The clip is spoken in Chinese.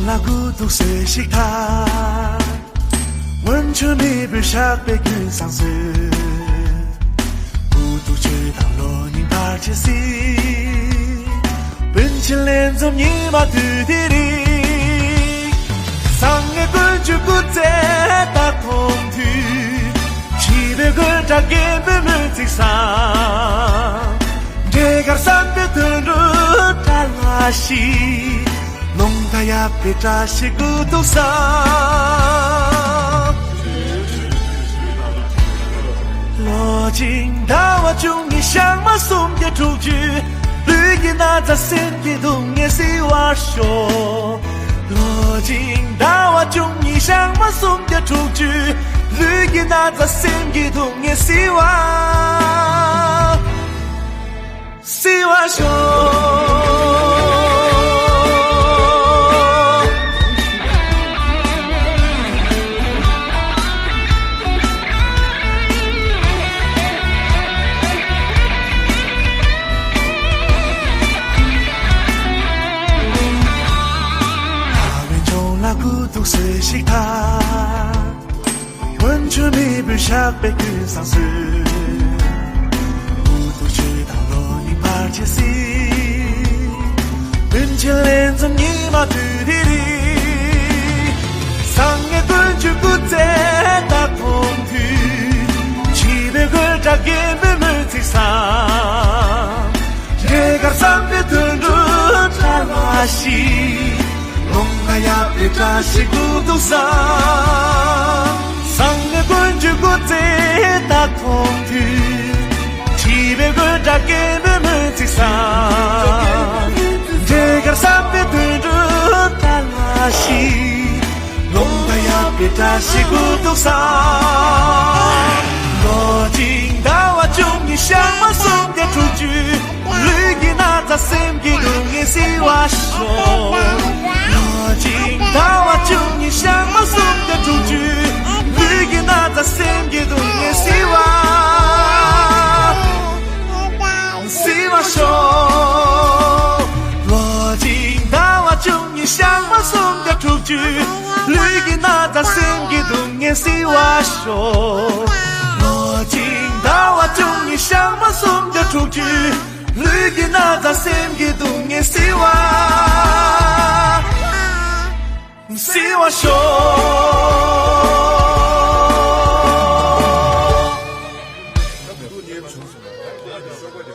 了孤独随喜他，温存没被下被困上身，孤独却当落你把切西，本钱连着你把土地里，上个滚就不在大空土，七百个扎根本没在上，这个三百的路扎拉西。弄他呀，别扎西骨头上。落进大瓦中，你想嘛送的出去，绿给那在身边动也是瓦说。落进大瓦中，你想嘛送的出去，绿给那在身边动也是瓦说。孤独随喜他，温存没被下被困上身，孤独却当落你把切西，本钱连着你把土地里，上个滚就不在大空土，七百个扎根本没在上，这个三百的路扎拉西。弄他呀，别扎西骨头上，上个滚就不在大空土，七百个扎根本没在上，这个三百的路扎拉西，弄他呀，别扎西骨头上，落进大瓦中，你想嘛送的出去，绿给那在身边动也是瓦说。进大瓦中，你想嘛送的出去，绿给那在身边动也希望说。落进大瓦中，你想嘛送的出去，绿给那在身边动也希望说。落进大瓦中，你想嘛送的出去，绿给那在身边动也希望。希望说。多年成熟了，说过的。